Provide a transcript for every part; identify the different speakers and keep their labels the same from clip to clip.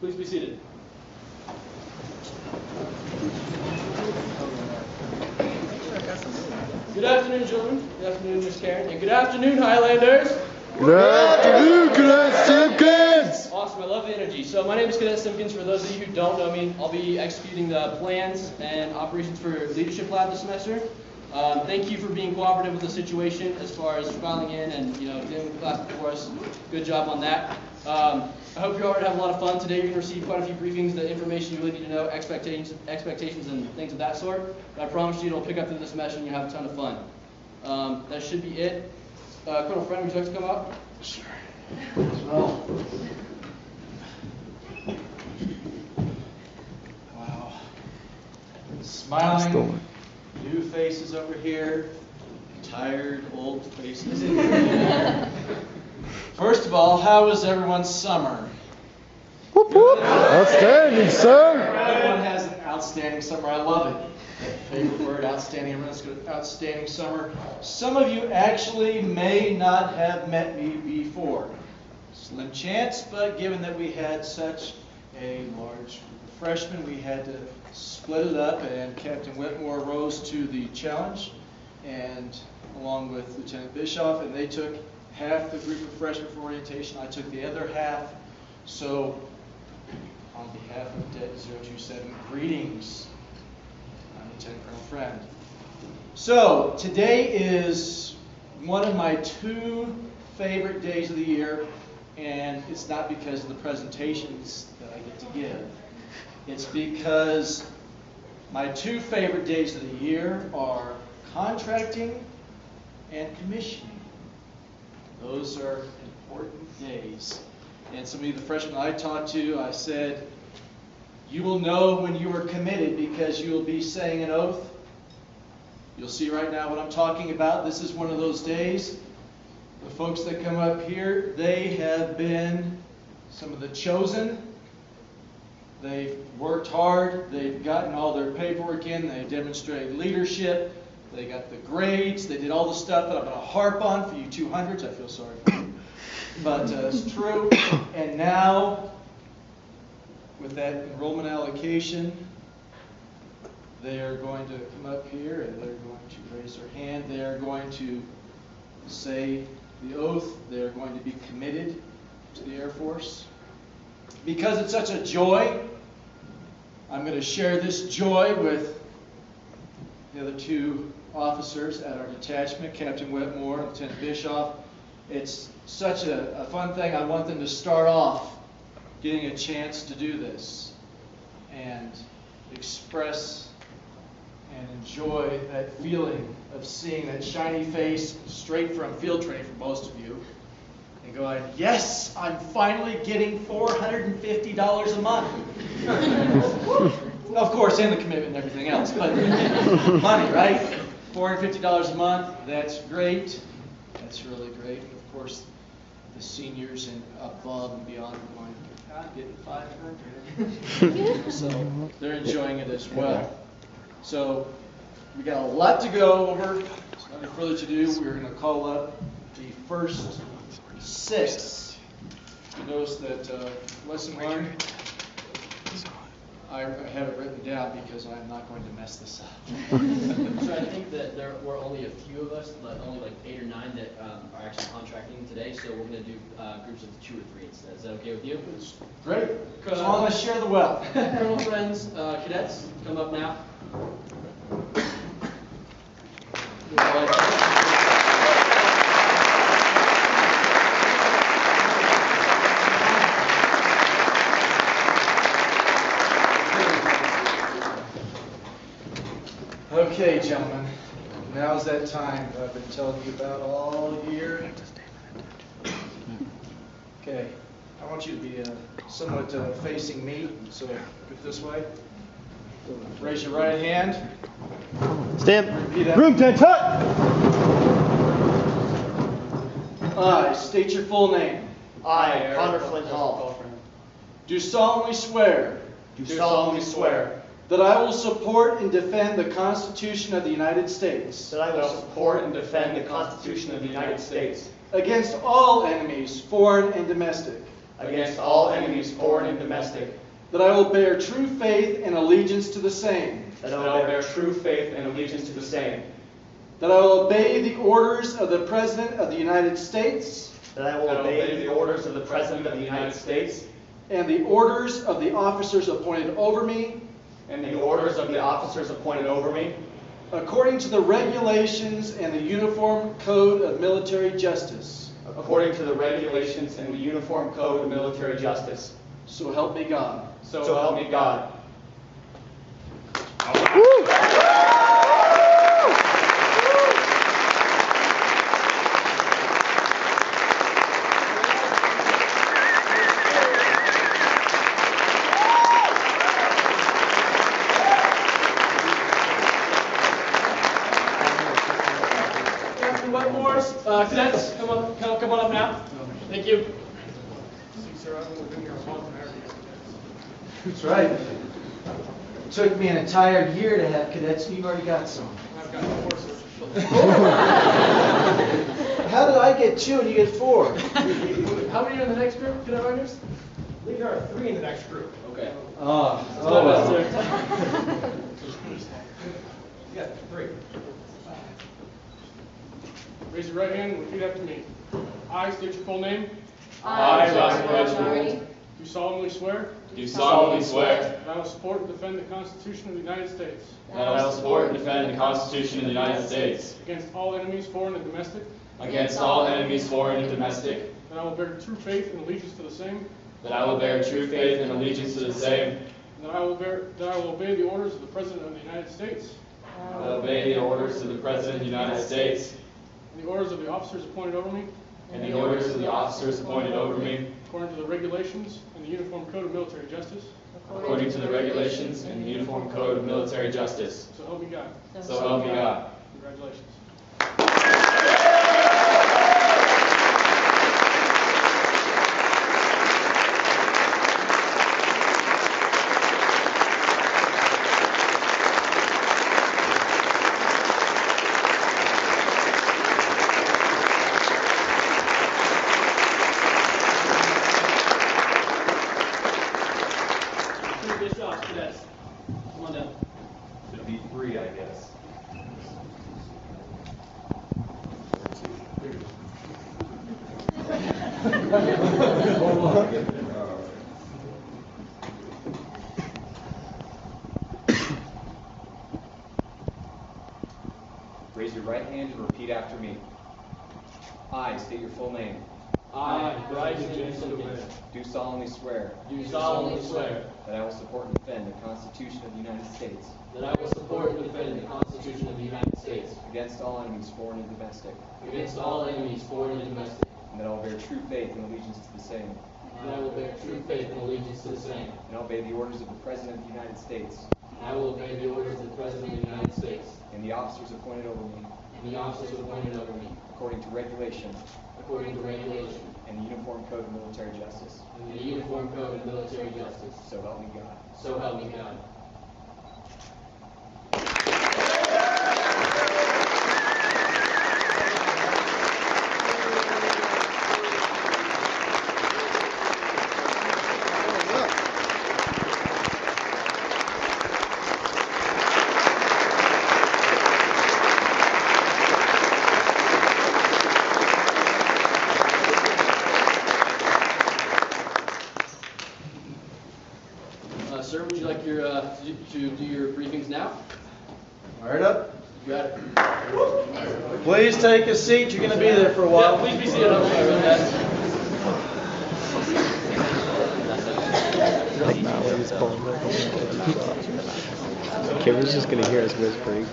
Speaker 1: Please be seated. Good afternoon, gentlemen. Good afternoon, Miss Karen. And good afternoon, Highlanders.
Speaker 2: Good afternoon, Cadet Simpkins!
Speaker 1: Awesome, I love the energy. So my name is Cadet Simpkins. For those of you who don't know me, I'll be executing the plans and operations for Leadership Lab this semester. Thank you for being cooperative with the situation as far as filing in and dealing with the class before us. Good job on that. I hope you're all going to have a lot of fun today. You're going to receive quite a few briefings, the information you really need to know, expectations and things of that sort. But I promise you it'll pick up through the semester and you'll have a ton of fun. That should be it. Colonel Friend, would you like to come up?
Speaker 2: Sure.
Speaker 3: Well, wow. Smiling, new faces over here, tired, old faces. First of all, how was everyone's summer?
Speaker 2: Whoop, whoop. Outstanding, sir.
Speaker 3: Everyone has an outstanding summer. I love it. Favorite word, outstanding. Everyone's got an outstanding summer. Some of you actually may not have met me before. Slim chance, but given that we had such a large group of freshmen, we had to split it up, and Captain Whitmore rose to the challenge, and along with Lieutenant Bischoff, and they took half the group of freshmen for orientation. I took the other half. So, on behalf of Det 027, greetings. I'm Lieutenant Colonel Friend. So, today is one of my two favorite days of the year, and it's not because of the presentations that I get to give. It's because my two favorite days of the year are contracting and commissioning. Those are important days. And some of the freshmen I talked to, I said, you will know when you are committed because you will be saying an oath. You'll see right now what I'm talking about. This is one of those days. The folks that come up here, they have been some of the chosen. They've worked hard. They've gotten all their paperwork in. They demonstrated leadership. They got the grades. They did all the stuff that I'm going to harp on for you 200s. I feel sorry for you. But it's true. And now, with that enrollment allocation, they are going to come up here and they're going to raise their hand. They are going to say the oath. They are going to be committed to the Air Force. Because it's such a joy, I'm going to share this joy with the other two officers at our detachment, Captain Whitmore and Lieutenant Bischoff. It's such a fun thing. I want them to start off getting a chance to do this and express and enjoy that feeling of seeing that shiny face straight from field training for most of you and going, yes, I'm finally getting $450 a month. Of course, and the commitment and everything else, but money, right? $450 a month, that's great. That's really great. And of course, the seniors and above and beyond are going, I'm getting 500. So they're enjoying it as well. So we got a lot to go over. Without any further ado, we're going to call up the first 6. You notice that lesson 1, I have it written down because I'm not going to mess this up.
Speaker 1: So I think that there were only a few of us, but only like 8 or 9 that are actually contracting today. So we're going to do groups of 2 or 3 instead. Is that okay with you?
Speaker 3: It's great. As long as I share the wealth.
Speaker 1: Colonel Friends, cadets, come up now.
Speaker 3: Okay, gentlemen, now's that time that I've been telling you about all year. Okay, I want you to be somewhat facing me, so get this way. Raise your right hand.
Speaker 2: Stand.
Speaker 3: Repeat after
Speaker 2: Room 10, tut!
Speaker 3: I state your full name.
Speaker 4: I, Connor Flint Hall,
Speaker 3: Do solemnly swear
Speaker 4: do solemnly swear
Speaker 3: that I will support and defend the Constitution of the United States
Speaker 4: that I will support and defend the Constitution of the United States
Speaker 3: against all enemies, foreign and domestic,
Speaker 4: against all enemies, foreign and domestic,
Speaker 3: that I will bear true faith and allegiance to the same,
Speaker 4: that I will bear true faith and allegiance to the same,
Speaker 3: that I will obey the orders of the President of the United States
Speaker 4: that I will obey the orders of the President of the United States
Speaker 3: and the orders of the officers appointed over me,
Speaker 4: and the orders of the officers appointed over me,
Speaker 3: according to the regulations and the Uniform Code of Military Justice.
Speaker 4: according to the regulations and the Uniform Code of Military Justice.
Speaker 3: So help me God.
Speaker 4: So help me God.
Speaker 1: Cadets, come on up now. Thank you.
Speaker 3: That's right. It took me an entire year to have cadets, and you've already got some.
Speaker 1: I've got 4, sir.
Speaker 3: How did I get 2 and you get 4?
Speaker 1: How many are in the next group, cadet riders?
Speaker 4: There are 3 in the next group.
Speaker 1: Okay.
Speaker 3: Oh,
Speaker 1: Well.
Speaker 4: You got 3.
Speaker 5: Raise your right hand and repeat after me. I state your full name.
Speaker 4: I, Joshua Edgeworth,
Speaker 5: Do solemnly swear
Speaker 4: do solemnly swear
Speaker 5: that I will support and defend the Constitution of the United States
Speaker 4: that I will support and defend the Constitution of the United States
Speaker 5: against all enemies, foreign and domestic,
Speaker 4: against all enemies, foreign and domestic,
Speaker 5: that I will bear true faith and allegiance to the same,
Speaker 4: that I will bear true faith and allegiance to the same,
Speaker 5: and that I will obey the orders of the President of the United States
Speaker 4: that I will obey the orders of the President of the United States
Speaker 5: and the orders of the officers appointed over me,
Speaker 4: and the orders of the officers appointed over me,
Speaker 5: according to the regulations and the Uniform Code of Military Justice.
Speaker 4: according to the regulations and the Uniform Code of Military Justice.
Speaker 5: So help me God.
Speaker 4: So help me God.
Speaker 5: Congratulations.
Speaker 1: Good job, cadets. Come on down.
Speaker 4: Should be 3, I guess.
Speaker 6: Raise your right hand and repeat after me. I state your full name.
Speaker 1: I, Bryson Simpkins,
Speaker 6: Do solemnly swear
Speaker 1: do solemnly swear
Speaker 6: that I will support and defend the Constitution of the United States
Speaker 1: that I will support and defend the Constitution of the United States
Speaker 6: against all enemies, foreign and domestic,
Speaker 1: against all enemies, foreign and domestic,
Speaker 6: and that I will bear true faith and allegiance to the same,
Speaker 1: and I will bear true faith and allegiance to the same,
Speaker 6: and obey the orders of the President of the United States
Speaker 1: and I will obey the orders of the President of the United States
Speaker 6: and the officers appointed over me,
Speaker 1: and the officers appointed over me,
Speaker 6: according to regulation
Speaker 1: according to regulation
Speaker 6: and the Uniform Code of Military Justice.
Speaker 1: and the Uniform Code of Military Justice.
Speaker 6: So help me God.
Speaker 1: So help me God. Sir, would you like to do your briefings now?
Speaker 3: Fired up.
Speaker 1: You got it.
Speaker 3: Please take a seat. You're going to be there for a while.
Speaker 1: Yeah, please be seated. I'm sorry about that.
Speaker 2: Like Mallory's pulling back. Camera's just gonna hear us whispering.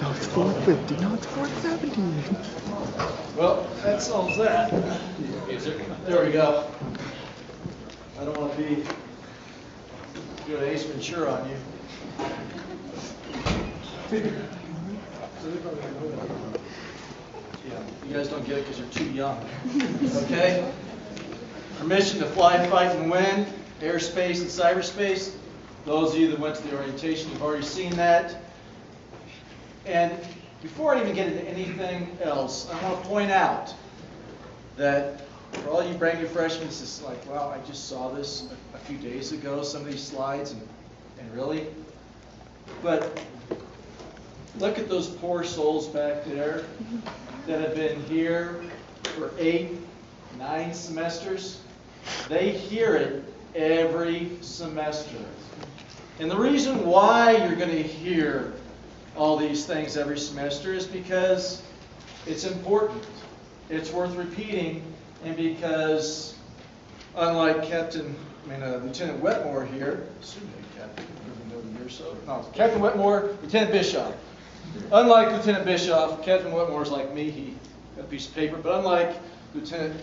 Speaker 2: No, it's 450. No, it's 470.
Speaker 3: Well, that solves that.
Speaker 1: Okay, sir.
Speaker 3: There we go. I don't want to be doing Ace Ventura on you. Yeah, you guys don't get it because you're too young. Okay? Permission to fly, fight, and win, airspace and cyberspace. Those of you that went to the orientation, you've already seen that. And before I even get into anything else, I want to point out that For all you brand new freshmen, it's just like, wow, I just saw this a few days ago, some of these slides, and really? But look at those poor souls back there that have been here for 8, 9 semesters. They hear it every semester. And the reason why you're going to hear all these things every semester is because it's important. It's worth repeating, and because unlike Lieutenant Wetmore here, Captain Wetmore, Lieutenant Bischoff. Unlike Lieutenant Bischoff, Captain Wetmore is like me. He got a piece of paper, but unlike Lieutenant